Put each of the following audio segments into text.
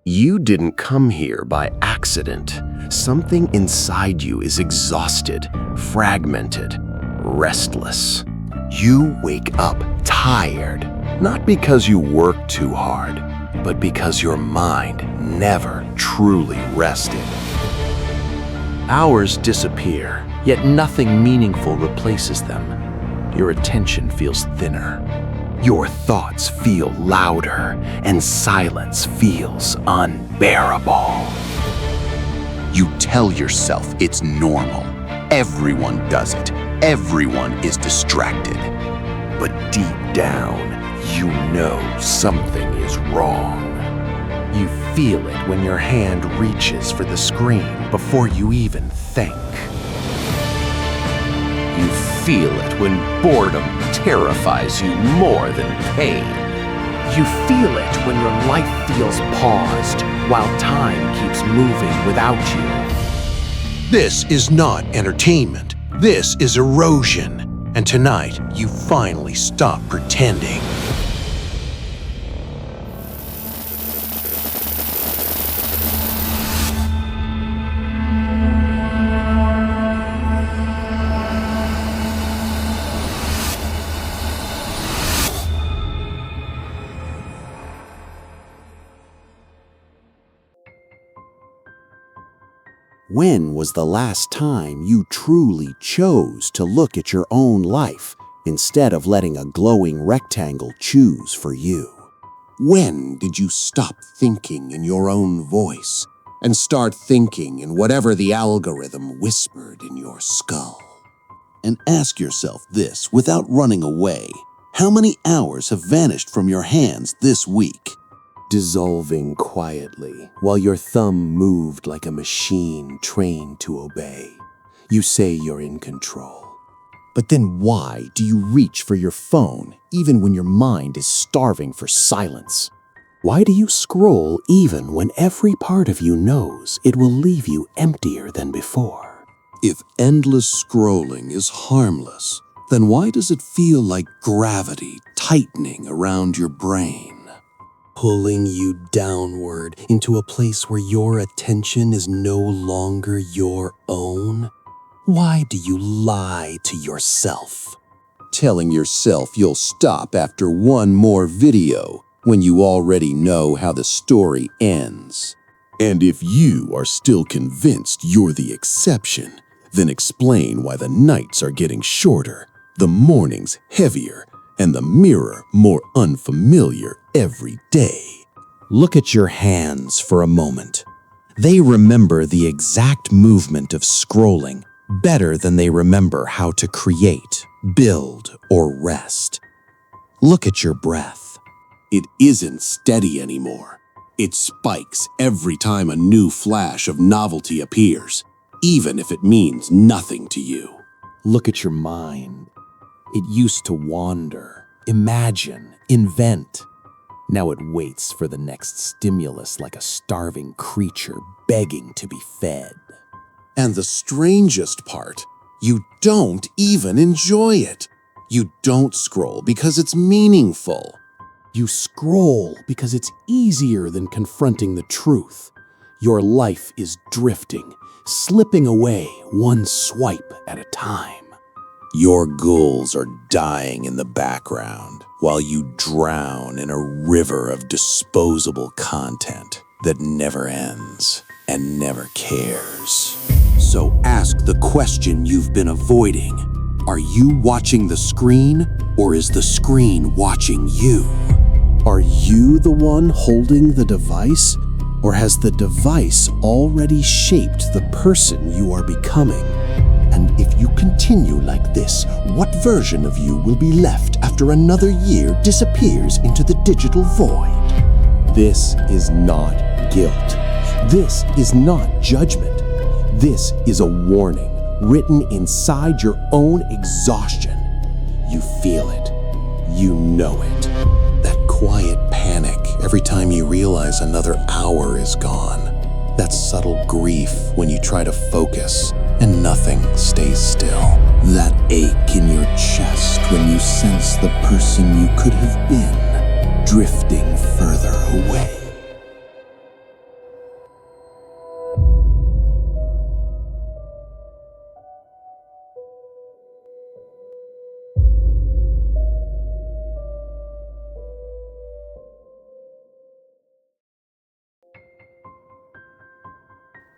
You didn't come here by accident. Something inside you is exhausted, fragmented, restless. You wake up tired, not because you worked too hard, but because your mind never truly rested. Hours disappear, yet nothing meaningful replaces them. Your attention feels thinner. Your thoughts feel louder, and silence feels unbearable. You tell yourself it's normal. Everyone does it. Everyone is distracted. But deep down, you know something is wrong. You feel it when your hand reaches for the screen before you even think. You feel it when boredom terrifies you more than pain. You feel it when your life feels paused while time keeps moving without you. This is not entertainment. This is erosion. And tonight, you finally stop pretending. When was the last time you truly chose to look at your own life instead of letting a glowing rectangle choose for you? When did you stop thinking in your own voice and start thinking in whatever the algorithm whispered in your skull? And ask yourself this without running away. How many hours have vanished from your hands this week? Dissolving quietly while your thumb moved like a machine trained to obey. You say you're in control. But then why do you reach for your phone even when your mind is starving for silence? Why do you scroll even when every part of you knows it will leave you emptier than before? If endless scrolling is harmless, then why does it feel like gravity tightening around your brain? Pulling you downward into a place where your attention is no longer your own? Why do you lie to yourself? Telling yourself you'll stop after one more video when you already know how the story ends. And if you are still convinced you're the exception, then explain why the nights are getting shorter, the mornings heavier, and the mirror more unfamiliar every day. Look at your hands for a moment. They remember the exact movement of scrolling better than they remember how to create, build, or rest. Look at your breath. It isn't steady anymore. It spikes every time a new flash of novelty appears, even if it means nothing to you. Look at your mind. It used to wander, imagine, invent. Now it waits for the next stimulus like a starving creature begging to be fed. And the strangest part, you don't even enjoy it. You don't scroll because it's meaningful. You scroll because it's easier than confronting the truth. Your life is drifting, slipping away one swipe at a time. Your goals are dying in the background while you drown in a river of disposable content that never ends and never cares. So ask the question you've been avoiding. Are you watching the screen, or is the screen watching you? Are you the one holding the device, or has the device already shaped the person you are becoming? And if you continue like this, what version of you will be left after another year disappears into the digital void? This is not guilt. This is not judgment. This is a warning written inside your own exhaustion. You feel it. You know it. That quiet panic every time you realize another hour is gone. That subtle grief when you try to focus and nothing stays still. That ache in your chest when you sense the person you could have been drifting further away.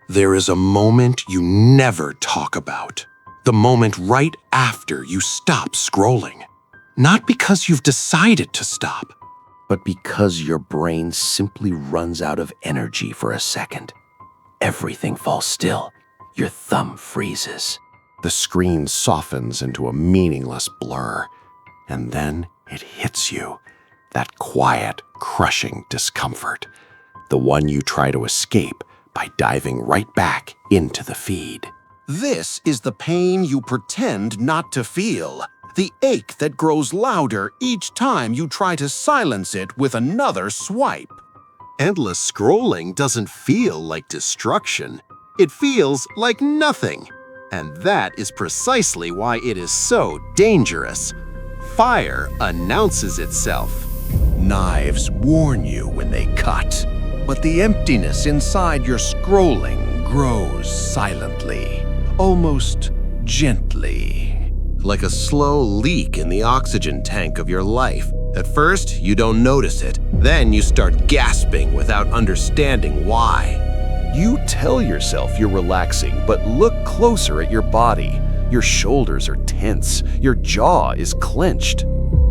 There is a moment you never talk about. The moment right after you stop scrolling. Not because you've decided to stop, but because your brain simply runs out of energy for a second. Everything falls still. Your thumb freezes. The screen softens into a meaningless blur. And then it hits you. That quiet, crushing discomfort. The one you try to escape by diving right back into the feed. This is the pain you pretend not to feel. The ache that grows louder each time you try to silence it with another swipe. endless scrolling doesn't feel like destruction. It feels like nothing. And that is precisely why it is so dangerous. Fire announces itself. Knives warn you when they cut, but the emptiness inside your scrolling grows silently, almost gently. Like a slow leak in the oxygen tank of your life. At first, you don't notice it. Then you start gasping without understanding why. You tell yourself you're relaxing, but look closer at your body. Your shoulders are tense. Your jaw is clenched.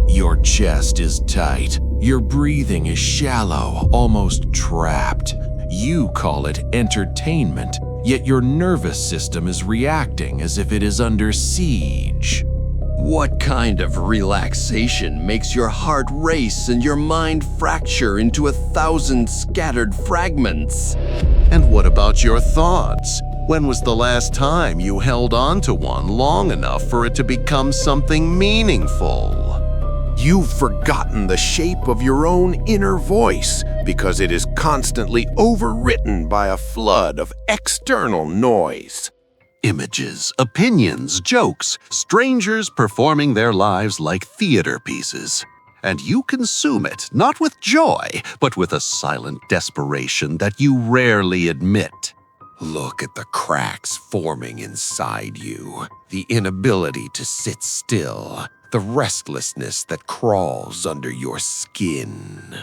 Your chest is tight. Your breathing is shallow, almost trapped. You call it entertainment, yet your nervous system is reacting as if it is under siege. What kind of relaxation makes your heart race and your mind fracture into 1,000 scattered fragments? And what about your thoughts? When was the last time you held on to one long enough for it to become something meaningful? You've forgotten the shape of your own inner voice because it is constantly overwritten by a flood of external noise. Images, opinions, jokes, strangers performing their lives like theater pieces. And you consume it, not with joy, but with a silent desperation that you rarely admit. Look at the cracks forming inside you, the inability to sit still, the restlessness that crawls under your skin,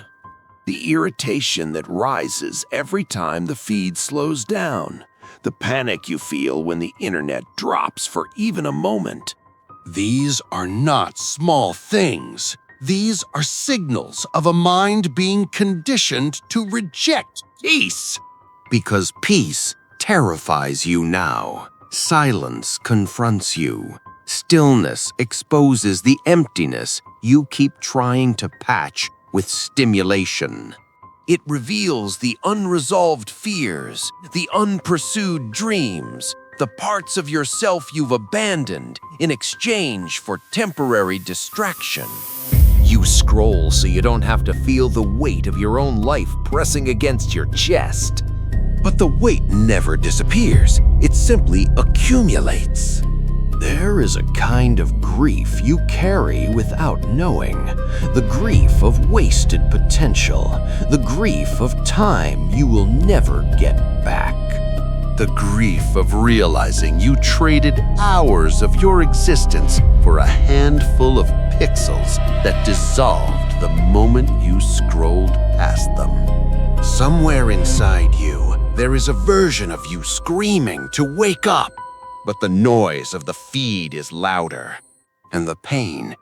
the irritation that rises every time the feed slows down, the panic you feel when the internet drops for even a moment. These are not small things. These are signals of a mind being conditioned to reject peace. Because peace terrifies you now. Silence confronts you. Stillness exposes the emptiness you keep trying to patch with stimulation. It reveals the unresolved fears, the unpursued dreams, the parts of yourself you've abandoned in exchange for temporary distraction. You scroll so you don't have to feel the weight of your own life pressing against your chest. But the weight never disappears. It simply accumulates. There is a kind of grief you carry without knowing. The grief of wasted potential. The grief of time you will never get back. The grief of realizing you traded hours of your existence for a handful of pixels that dissolved the moment you scrolled past them. Somewhere inside you, there is a version of you screaming to wake up. But the noise of the feed is louder. And the pain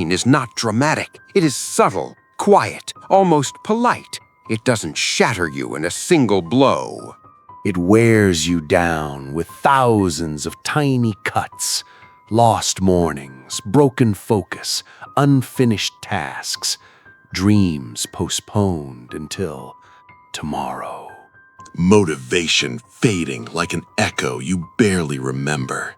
is not dramatic. It is subtle, quiet, almost polite. It doesn't shatter you in a single blow. It wears you down with thousands of tiny cuts, lost mornings, broken focus, unfinished tasks, dreams postponed until tomorrow. Motivation fading like an echo you barely remember.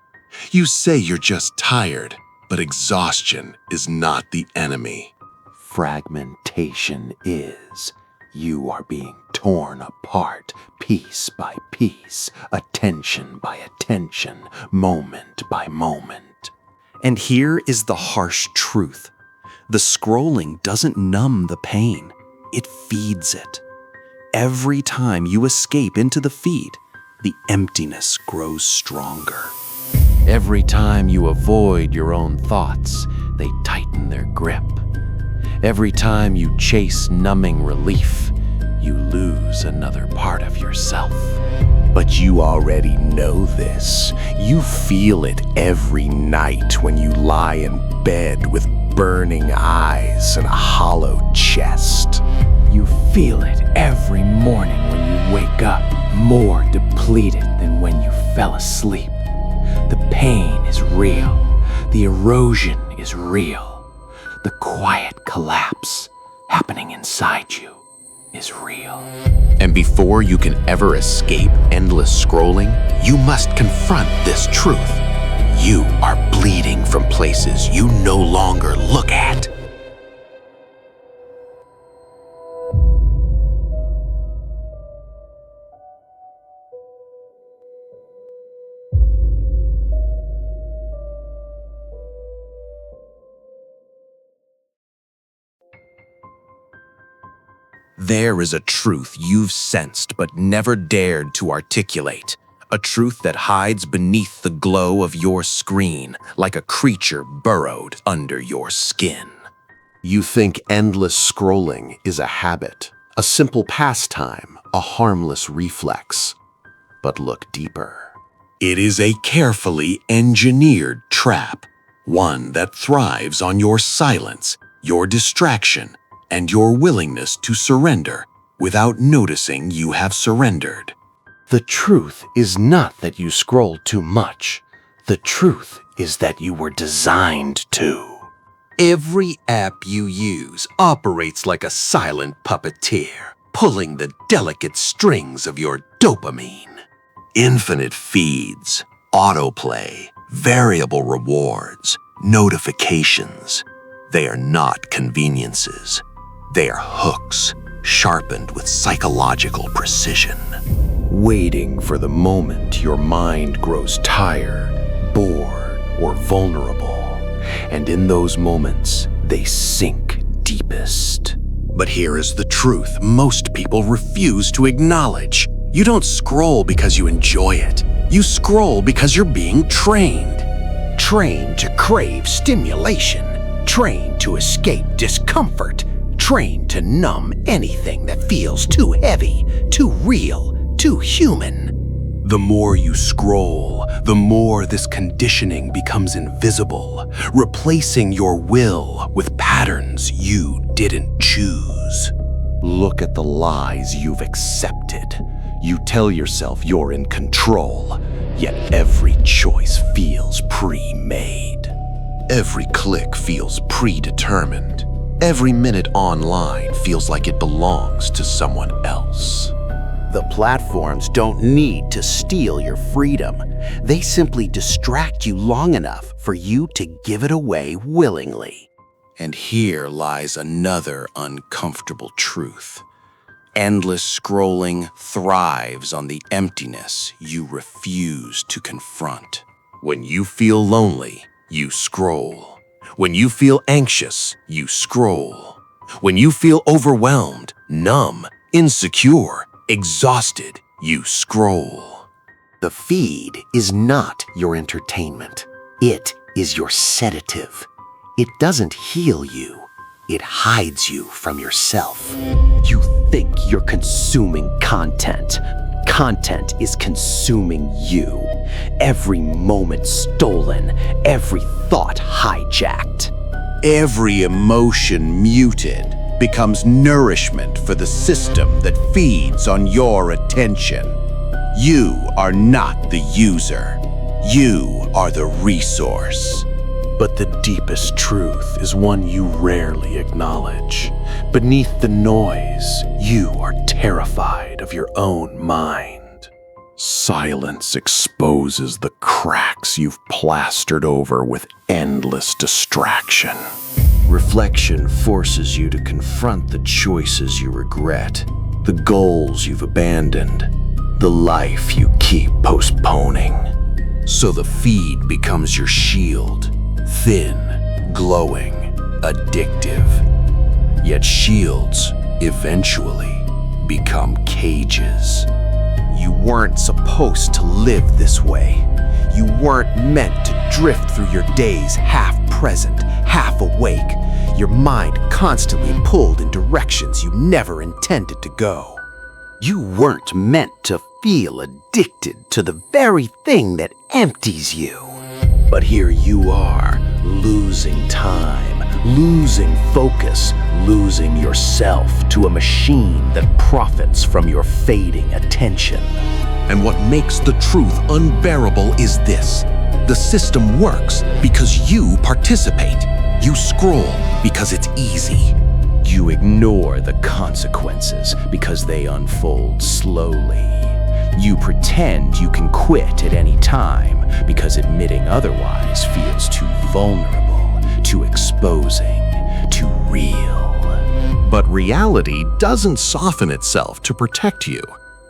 You say you're just tired, but exhaustion is not the enemy. Fragmentation is. You are being torn apart, piece by piece, attention by attention, moment by moment. And here is the harsh truth. The scrolling doesn't numb the pain, it feeds it. Every time you escape into the feed, the emptiness grows stronger. Every time you avoid your own thoughts, they tighten their grip. Every time you chase numbing relief, you lose another part of yourself. But you already know this. You feel it every night when you lie in bed with burning eyes and a hollow chest. You feel it every morning when you wake up more depleted than when you fell asleep. The pain is real. The erosion is real. The quiet collapse happening inside you is real. And before you can ever escape endless scrolling, you must confront this truth. You are bleeding from places you no longer look at. There is a truth you've sensed but never dared to articulate. A truth that hides beneath the glow of your screen like a creature burrowed under your skin. You think endless scrolling is a habit, a simple pastime, a harmless reflex. But look deeper. It is a carefully engineered trap, one that thrives on your silence, your distraction, and your willingness to surrender without noticing you have surrendered. The truth is not that you scroll too much. The truth is that you were designed to. Every app you use operates like a silent puppeteer, pulling the delicate strings of your dopamine. Infinite feeds, autoplay, variable rewards, notifications. They are not conveniences. They are hooks, sharpened with psychological precision. Waiting for the moment your mind grows tired, bored, or vulnerable. And in those moments, they sink deepest. But here is the truth most people refuse to acknowledge. You don't scroll because you enjoy it. You scroll because you're being trained. Trained to crave stimulation. Trained to escape discomfort. Trained to numb anything that feels too heavy, too real, too human. The more you scroll, the more this conditioning becomes invisible, replacing your will with patterns you didn't choose. Look at the lies you've accepted. You tell yourself you're in control, yet every choice feels pre-made. Every click feels predetermined. Every minute online feels like it belongs to someone else. The platforms don't need to steal your freedom. They simply distract you long enough for you to give it away willingly. And here lies another uncomfortable truth. Endless scrolling thrives on the emptiness you refuse to confront. When you feel lonely, you scroll. When you feel anxious, you scroll. When you feel overwhelmed, numb, insecure, exhausted, you scroll. The feed is not your entertainment. It is your sedative. It doesn't heal you. It hides you from yourself. You think you're consuming content. Content is consuming you. Every moment stolen, every thought hijacked. Every emotion muted becomes nourishment for the system that feeds on your attention. You are not the user. You are the resource. But the deepest truth is one you rarely acknowledge. Beneath the noise, you are terrified of your own mind. Silence exposes the cracks you've plastered over with endless distraction. Reflection forces you to confront the choices you regret, the goals you've abandoned, the life you keep postponing. So the feed becomes your shield. Thin, glowing, addictive. Yet shields eventually become cages. You weren't supposed to live this way. You weren't meant to drift through your days half present, half awake, your mind constantly pulled in directions you never intended to go. You weren't meant to feel addicted to the very thing that empties you. But here you are, losing time, losing focus, losing yourself to a machine that profits from your fading attention. And what makes the truth unbearable is this. The system works because you participate. You scroll because it's easy. You ignore the consequences because they unfold slowly. You pretend you can quit at any time because admitting otherwise feels too vulnerable, too exposing, too real. But reality doesn't soften itself to protect you.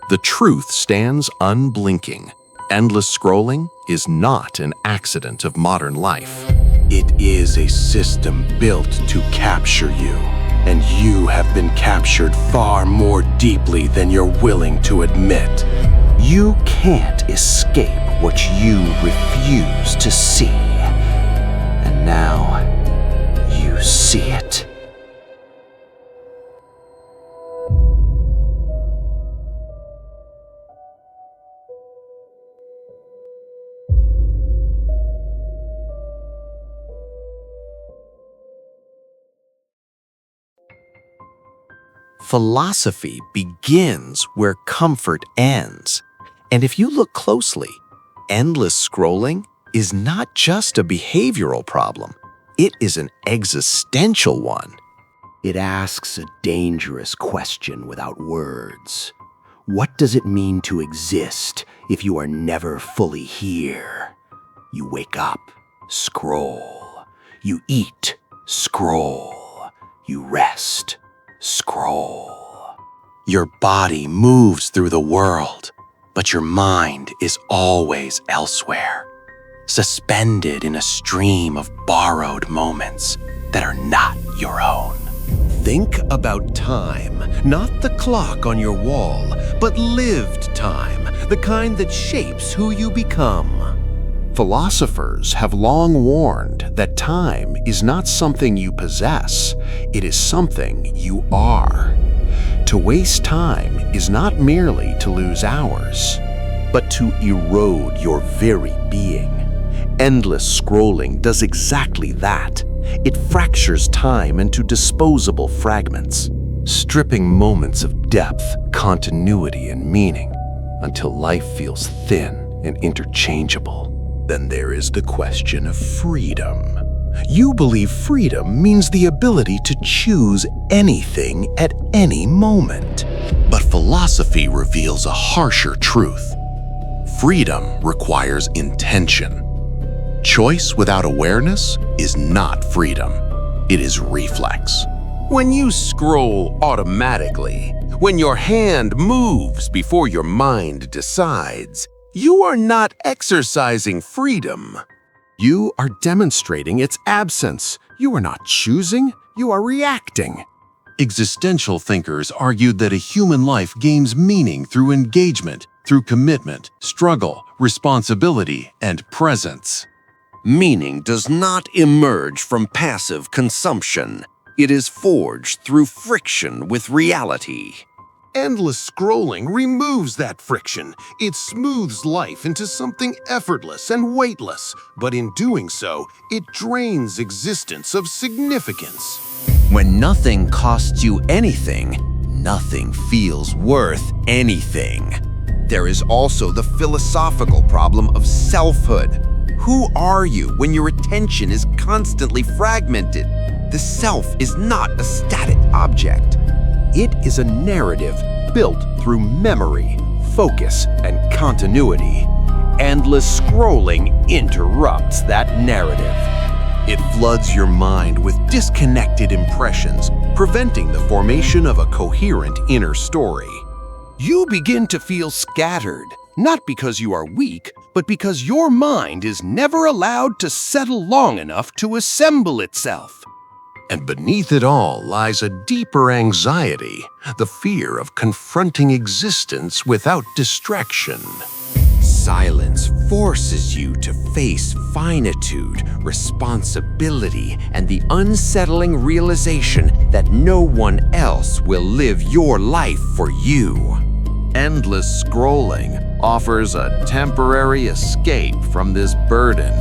The truth stands unblinking. Endless scrolling is not an accident of modern life. It is a system built to capture you, and you have been captured far more deeply than you're willing to admit. You can't escape what you refuse to see. And now, you see it. Philosophy begins where comfort ends. And if you look closely, endless scrolling is not just a behavioral problem. It is an existential one. It asks a dangerous question without words. What does it mean to exist if you are never fully here? You wake up, scroll. You eat, scroll. You rest, scroll. Your body moves through the world, but your mind is always elsewhere, suspended in a stream of borrowed moments that are not your own. Think about time, not the clock on your wall, but lived time, the kind that shapes who you become. Philosophers have long warned that time is not something you possess, it is something you are. To waste time is not merely to lose hours, but to erode your very being. Endless scrolling does exactly that. It fractures time into disposable fragments, stripping moments of depth, continuity, and meaning until life feels thin and interchangeable. Then there is the question of freedom. You believe freedom means the ability to choose anything at any moment. But philosophy reveals a harsher truth. Freedom requires intention. Choice without awareness is not freedom. It is reflex. When you scroll automatically, when your hand moves before your mind decides, you are not exercising freedom. You are demonstrating its absence. You are not choosing, you are reacting. Existential thinkers argued that a human life gains meaning through engagement, through commitment, struggle, responsibility, and presence. Meaning does not emerge from passive consumption. It is forged through friction with reality. Endless scrolling removes that friction. It smooths life into something effortless and weightless, but in doing so, it drains existence of significance. When nothing costs you anything, nothing feels worth anything. There is also the philosophical problem of selfhood. Who are you when your attention is constantly fragmented? The self is not a static object. It is a narrative built through memory, focus, and continuity. Endless scrolling interrupts that narrative. It floods your mind with disconnected impressions, preventing the formation of a coherent inner story. You begin to feel scattered, not because you are weak, but because your mind is never allowed to settle long enough to assemble itself. And beneath it all lies a deeper anxiety, the fear of confronting existence without distraction. Silence forces you to face finitude, responsibility, and the unsettling realization that no one else will live your life for you. Endless scrolling offers a temporary escape from this burden.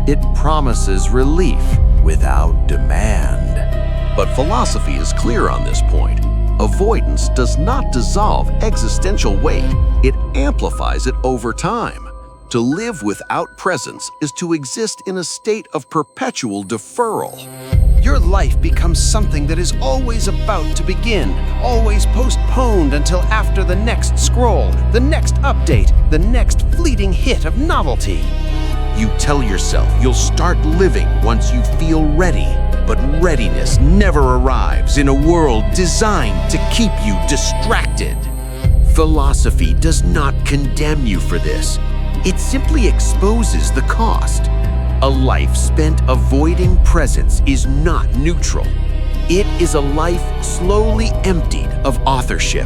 It promises relief without demand. But philosophy is clear on this point. Avoidance does not dissolve existential weight, it amplifies it over time. To live without presence is to exist in a state of perpetual deferral. Your life becomes something that is always about to begin, always postponed until after the next scroll, the next update, the next fleeting hit of novelty. You tell yourself you'll start living once you feel ready, but readiness never arrives in a world designed to keep you distracted. Philosophy does not condemn you for this. It simply exposes the cost. A life spent avoiding presence is not neutral. It is a life slowly emptied of authorship.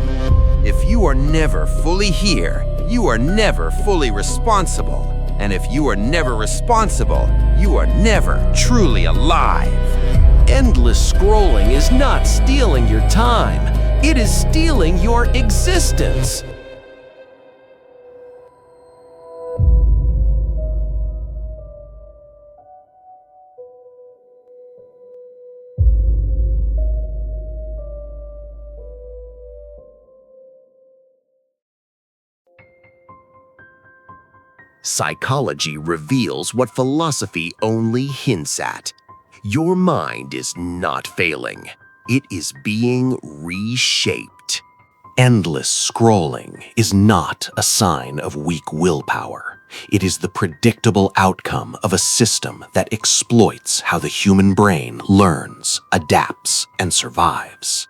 If you are never fully here, you are never fully responsible. And if you are never responsible, you are never truly alive. Endless scrolling is not stealing your time. It is stealing your existence. Psychology reveals what philosophy only hints at. Your mind is not failing. It is being reshaped. Endless scrolling is not a sign of weak willpower. It is the predictable outcome of a system that exploits how the human brain learns, adapts, and survives.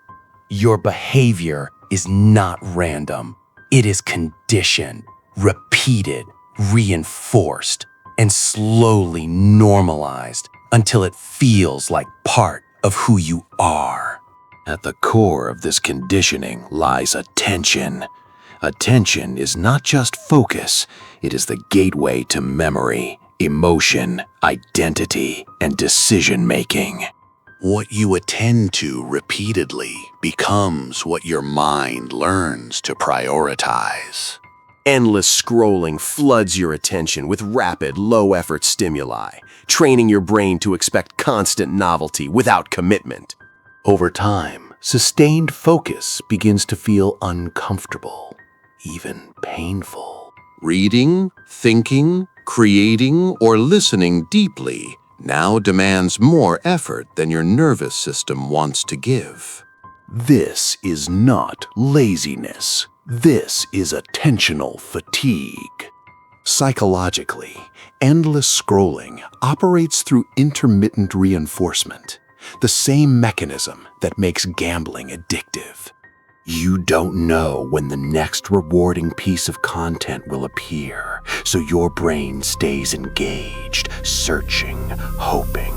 Your behavior is not random. It is conditioned, repeated, reinforced, and slowly normalized until it feels like part of who you are. At the core of this conditioning lies attention. Attention is not just focus, it is the gateway to memory, emotion, identity, and decision-making. What you attend to repeatedly becomes what your mind learns to prioritize. Endless scrolling floods your attention with rapid, low-effort stimuli, training your brain to expect constant novelty without commitment. Over time, sustained focus begins to feel uncomfortable, even painful. Reading, thinking, creating, or listening deeply now demands more effort than your nervous system wants to give. This is not laziness. This is attentional fatigue. Psychologically, endless scrolling operates through intermittent reinforcement, the same mechanism that makes gambling addictive. You don't know when the next rewarding piece of content will appear, so your brain stays engaged, searching, hoping.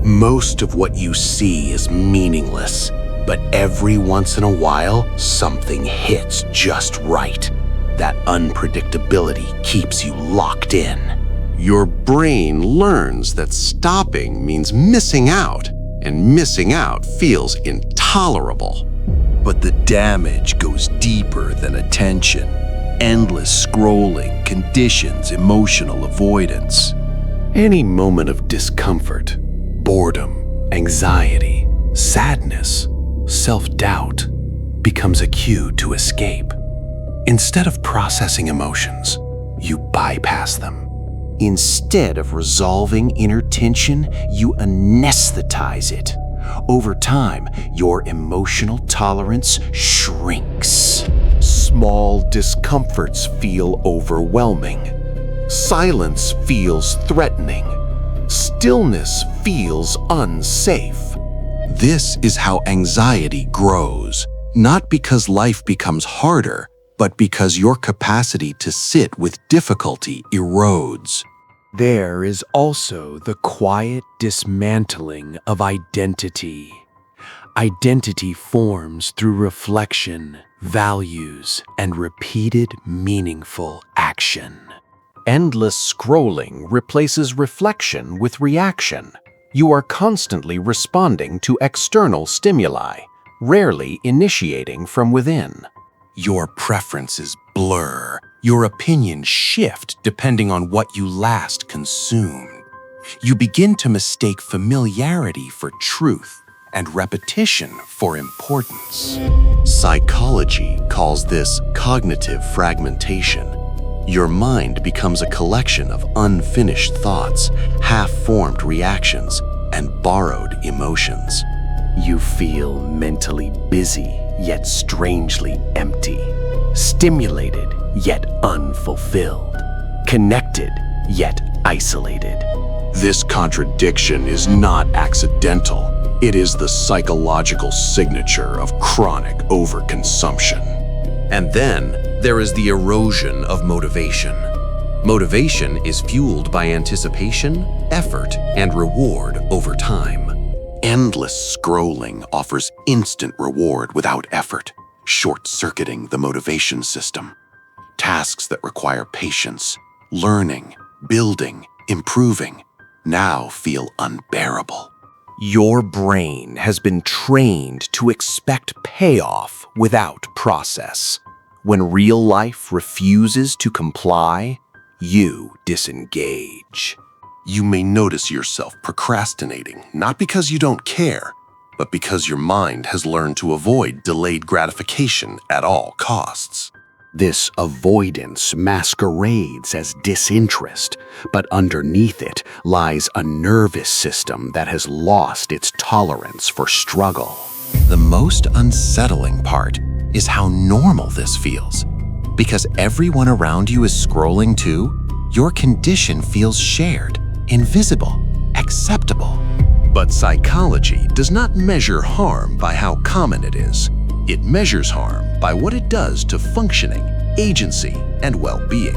Most of what you see is meaningless, but every once in a while, something hits just right. That unpredictability keeps you locked in. Your brain learns that stopping means missing out, and missing out feels intolerable. But the damage goes deeper than attention. Endless scrolling conditions emotional avoidance. Any moment of discomfort, boredom, anxiety, sadness, self-doubt becomes a cue to escape. Instead of processing emotions, you bypass them. Instead of resolving inner tension, you anesthetize it. Over time, your emotional tolerance shrinks. Small discomforts feel overwhelming. Silence feels threatening. Stillness feels unsafe. This is how anxiety grows, not because life becomes harder, but because your capacity to sit with difficulty erodes. There is also the quiet dismantling of identity. Identity forms through reflection, values, and repeated meaningful action. Endless scrolling replaces reflection with reaction. You are constantly responding to external stimuli, rarely initiating from within. Your preferences blur. Your opinions shift depending on what you last consumed. You begin to mistake familiarity for truth and repetition for importance. Psychology calls this cognitive fragmentation. Your mind becomes a collection of unfinished thoughts, half-formed reactions, and borrowed emotions. You feel mentally busy, yet strangely empty. Stimulated, yet unfulfilled. Connected, yet isolated. This contradiction is not accidental. It is the psychological signature of chronic overconsumption. And then there is the erosion of motivation. Motivation is fueled by anticipation, effort, and reward over time. Endless scrolling offers instant reward without effort, short-circuiting the motivation system. Tasks that require patience, learning, building, improving, now feel unbearable. Your brain has been trained to expect payoff without process. When real life refuses to comply, you disengage. You may notice yourself procrastinating, not because you don't care, but because your mind has learned to avoid delayed gratification at all costs. This avoidance masquerades as disinterest, but underneath it lies a nervous system that has lost its tolerance for struggle. The most unsettling part is how normal this feels. Because everyone around you is scrolling too, your condition feels shared, invisible, acceptable. But psychology does not measure harm by how common it is. It measures harm by what it does to functioning, agency, and well-being.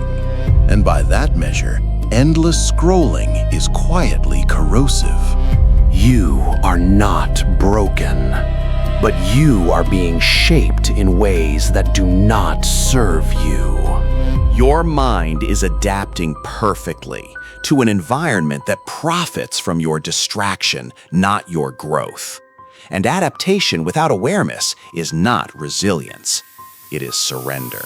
And by that measure, endless scrolling is quietly corrosive. You are not broken, but you are being shaped in ways that do not serve you. Your mind is adapting perfectly to an environment that profits from your distraction, not your growth. And adaptation without awareness is not resilience. It is surrender.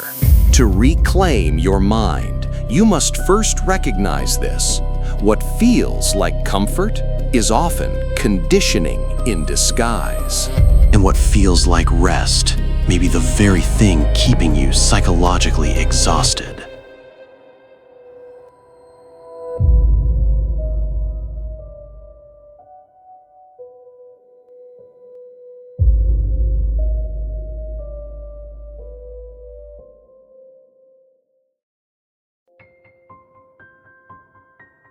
To reclaim your mind, you must first recognize this. What feels like comfort is often conditioning in disguise. And what feels like rest may be the very thing keeping you psychologically exhausted.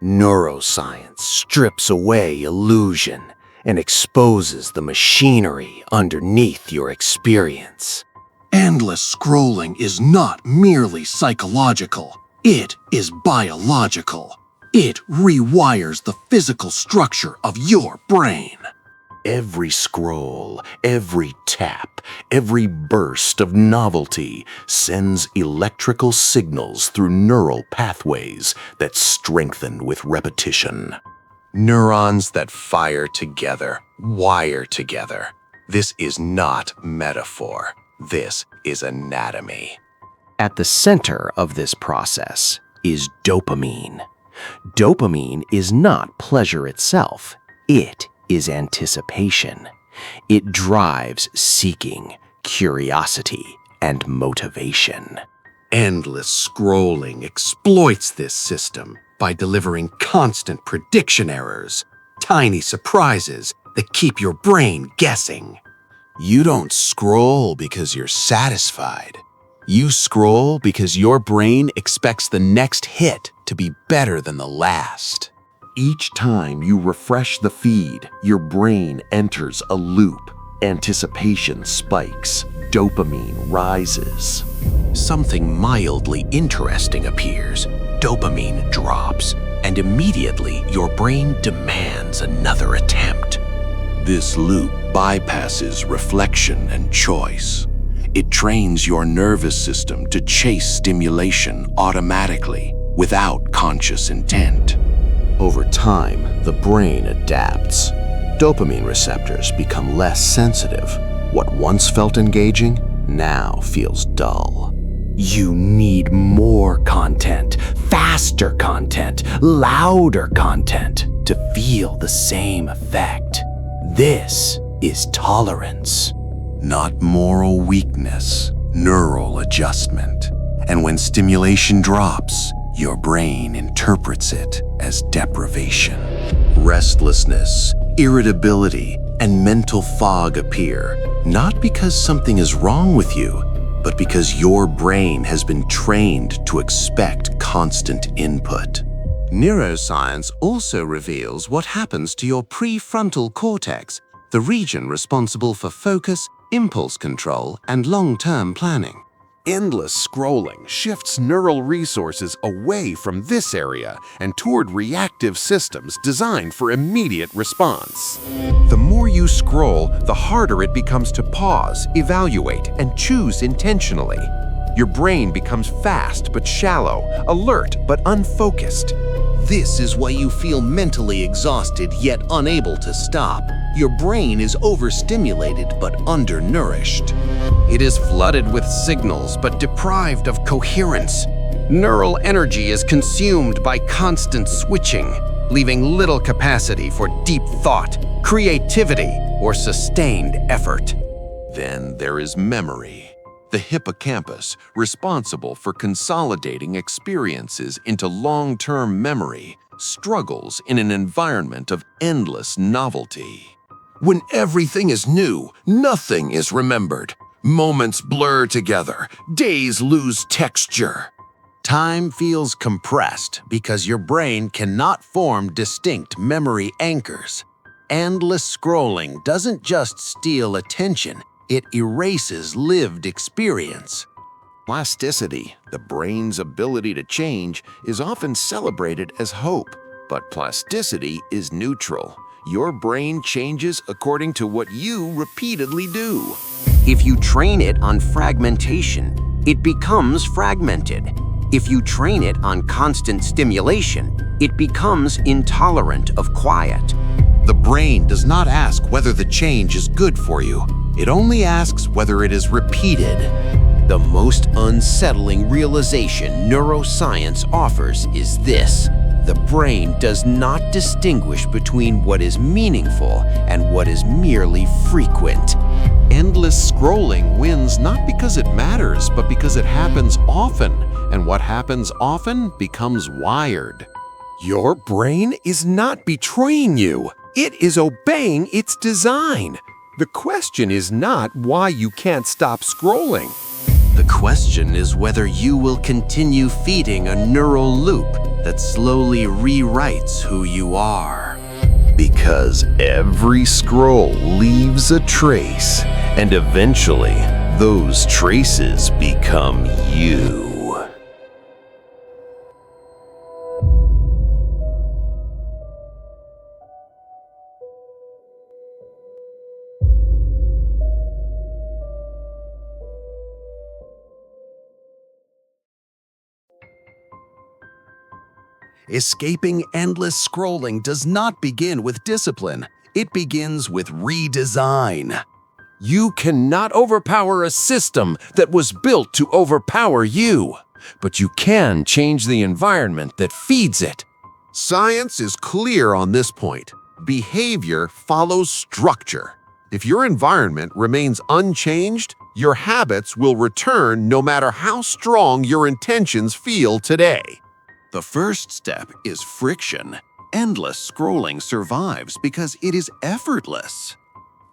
Neuroscience strips away illusion and exposes the machinery underneath your experience. Endless scrolling is not merely psychological. It is biological. It rewires the physical structure of your brain. Every scroll, every tap, every burst of novelty sends electrical signals through neural pathways that strengthen with repetition. Neurons that fire together, wire together. This is not metaphor. This is anatomy. At the center of this process is dopamine. Dopamine is not pleasure itself. It is anticipation. It drives seeking, curiosity, and motivation. Endless scrolling exploits this system by delivering constant prediction errors, tiny surprises that keep your brain guessing. You don't scroll because you're satisfied. You scroll because your brain expects the next hit to be better than the last. Each time you refresh the feed, your brain enters a loop. Anticipation spikes, dopamine rises. Something mildly interesting appears, dopamine drops, and immediately your brain demands another attempt. This loop bypasses reflection and choice. It trains your nervous system to chase stimulation automatically, without conscious intent. Over time, the brain adapts. Dopamine receptors become less sensitive. What once felt engaging now feels dull. You need more content, faster content, louder content to feel the same effect. This is tolerance. Not moral weakness, neural adjustment. And when stimulation drops, your brain interprets it as deprivation. Restlessness, irritability, and mental fog appear, not because something is wrong with you, but because your brain has been trained to expect constant input. Neuroscience also reveals what happens to your prefrontal cortex, the region responsible for focus, impulse control, and long-term planning. Endless scrolling shifts neural resources away from this area and toward reactive systems designed for immediate response. The more you scroll, the harder it becomes to pause, evaluate, and choose intentionally. Your brain becomes fast but shallow, alert but unfocused. This is why you feel mentally exhausted yet unable to stop. Your brain is overstimulated but undernourished. It is flooded with signals but deprived of coherence. Neural energy is consumed by constant switching, leaving little capacity for deep thought, creativity, or sustained effort. Then there is memory. The hippocampus, responsible for consolidating experiences into long-term memory, struggles in an environment of endless novelty. When everything is new, nothing is remembered. Moments blur together, days lose texture. Time feels compressed because your brain cannot form distinct memory anchors. Endless scrolling doesn't just steal attention, it erases lived experience. Plasticity, the brain's ability to change, is often celebrated as hope. But plasticity is neutral. Your brain changes according to what you repeatedly do. If you train it on fragmentation, it becomes fragmented. If you train it on constant stimulation, it becomes intolerant of quiet. The brain does not ask whether the change is good for you. It only asks whether it is repeated. The most unsettling realization neuroscience offers is this: the brain does not distinguish between what is meaningful and what is merely frequent. Endless scrolling wins not because it matters, but because it happens often. And what happens often becomes wired. Your brain is not betraying you. It is obeying its design. The question is not why you can't stop scrolling. The question is whether you will continue feeding a neural loop that slowly rewrites who you are. Because every scroll leaves a trace, and eventually those traces become you. Escaping endless scrolling does not begin with discipline. It begins with redesign. You cannot overpower a system that was built to overpower you, but you can change the environment that feeds it. Science is clear on this point. Behavior follows structure. If your environment remains unchanged, your habits will return no matter how strong your intentions feel today. The first step is friction. Endless scrolling survives because it is effortless.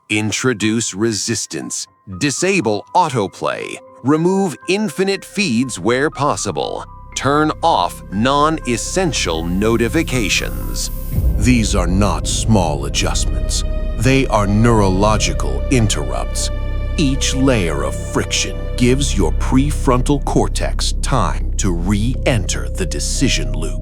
Introduce resistance. Disable autoplay. Remove infinite feeds where possible. Turn off non-essential notifications. These are not small adjustments. They are neurological interrupts. Each layer of friction gives your prefrontal cortex time to re-enter the decision loop.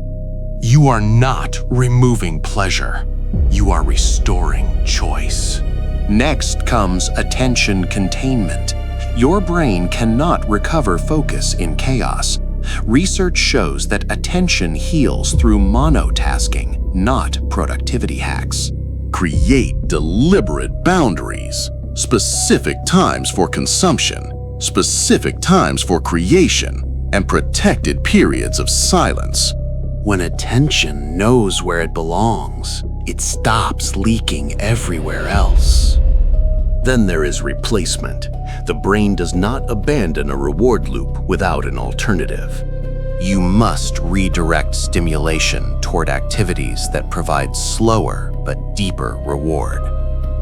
You are not removing pleasure. You are restoring choice. Next comes attention containment. Your brain cannot recover focus in chaos. Research shows that attention heals through monotasking, not productivity hacks. Create deliberate boundaries, specific times for consumption, specific times for creation, and protected periods of silence. When attention knows where it belongs, it stops leaking everywhere else. Then there is replacement. The brain does not abandon a reward loop without an alternative. You must redirect stimulation toward activities that provide slower but deeper reward.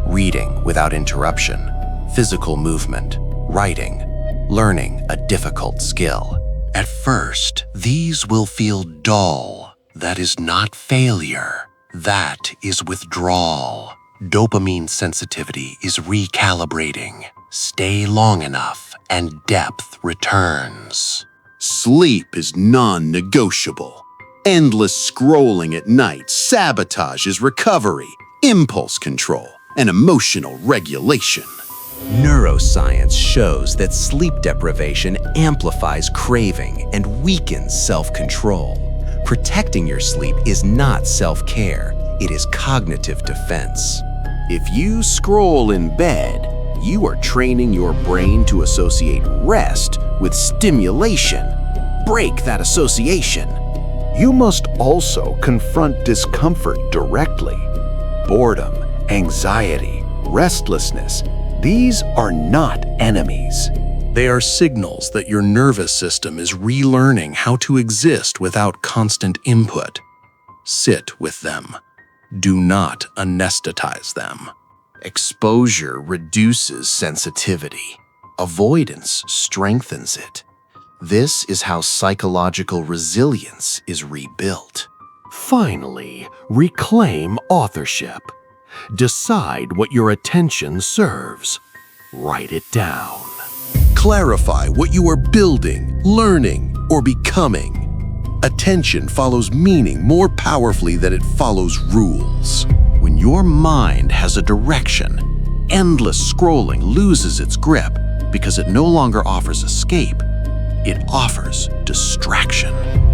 Reading without interruption, physical movement, writing, learning a difficult skill. At first, these will feel dull. That is not failure. That is withdrawal. Dopamine sensitivity is recalibrating. Stay long enough and depth returns. Sleep is non-negotiable. Endless scrolling at night sabotages recovery, impulse control, and emotional regulation. Neuroscience shows that sleep deprivation amplifies craving and weakens self-control. Protecting your sleep is not self-care, it is cognitive defense. If you scroll in bed, you are training your brain to associate rest with stimulation. Break that association. You must also confront discomfort directly. Boredom, anxiety, restlessness, these are not enemies. They are signals that your nervous system is relearning how to exist without constant input. Sit with them. Do not anesthetize them. Exposure reduces sensitivity. Avoidance strengthens it. This is how psychological resilience is rebuilt. Finally, reclaim authorship. Decide what your attention serves. Write it down. Clarify what you are building, learning, or becoming. Attention follows meaning more powerfully than it follows rules. When your mind has a direction, endless scrolling loses its grip because it no longer offers escape. It offers distraction.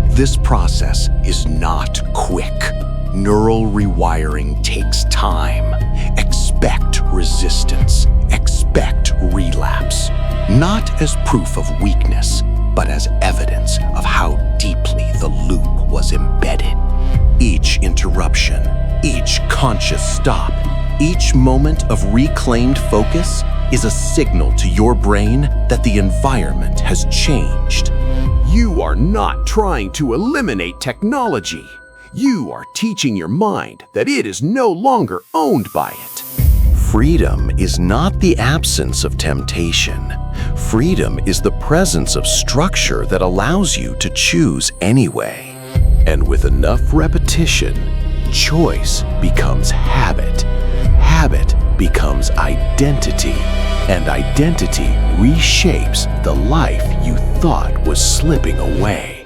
This process is not quick. Neural rewiring takes time. Expect resistance. Expect relapse. Not as proof of weakness, but as evidence of how deeply the loop was embedded. Each interruption, each conscious stop, each moment of reclaimed focus is a signal to your brain that the environment has changed. You are not trying to eliminate technology. You are teaching your mind that it is no longer owned by it. Freedom is not the absence of temptation. Freedom is the presence of structure that allows you to choose anyway. And with enough repetition, choice becomes habit. Habit becomes identity. And identity reshapes the life you thought was slipping away.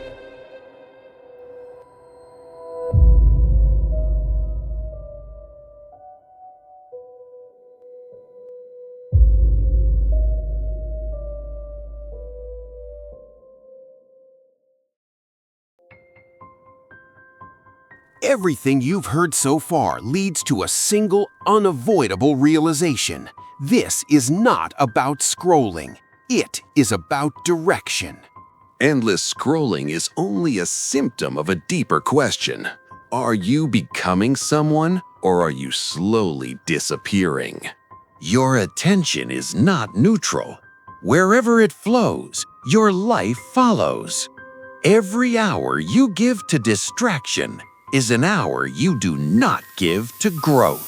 Everything you've heard so far leads to a single, unavoidable realization. This is not about scrolling. It is about direction. Endless scrolling is only a symptom of a deeper question. Are you becoming someone, or are you slowly disappearing? Your attention is not neutral. Wherever it flows, your life follows. Every hour you give to distraction is an hour you do not give to growth.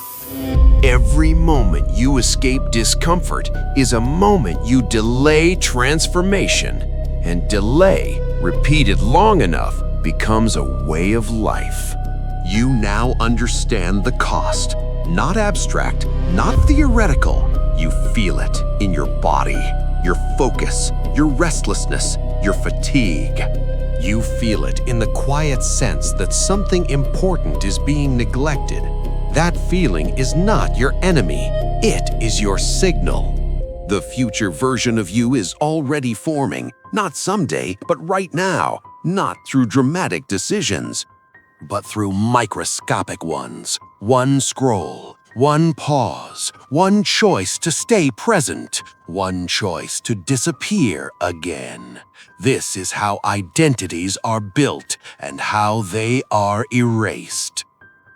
Every moment you escape discomfort is a moment you delay transformation, and delay, repeated long enough, becomes a way of life. You now understand the cost, not abstract, not theoretical. You feel it in your body, your focus, your restlessness, your fatigue. You feel it in the quiet sense that something important is being neglected. That feeling is not your enemy. It is your signal. The future version of you is already forming, not someday, but right now. Not through dramatic decisions, but through microscopic ones. One scroll, One pause, one choice to stay present, one choice to disappear again. This is how identities are built and how they are erased.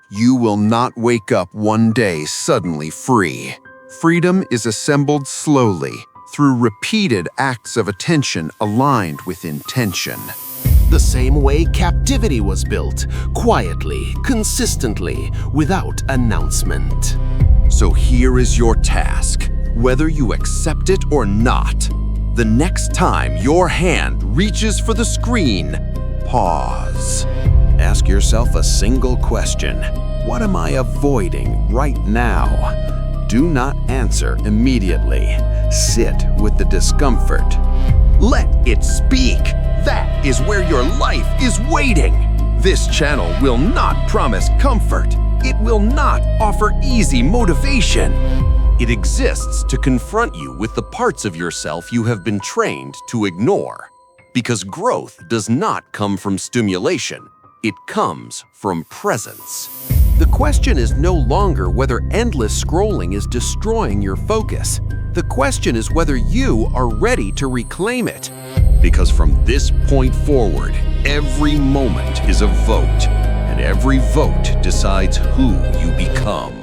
You will not wake up one day suddenly free. Freedom is assembled slowly through repeated acts of attention aligned with intention. The same way captivity was built, quietly, consistently, without announcement. So here is your task, whether you accept it or not. The next time your hand reaches for the screen, pause. Ask yourself a single question. What am I avoiding right now? Do not answer immediately. Sit with the discomfort. Let it speak. That is where your life is waiting. This channel will not promise comfort. It will not offer easy motivation. It exists to confront you with the parts of yourself you have been trained to ignore. Because growth does not come from stimulation. It comes from presence. The question is no longer whether endless scrolling is destroying your focus. The question is whether you are ready to reclaim it. Because from this point forward, every moment is a vote, and every vote decides who you become.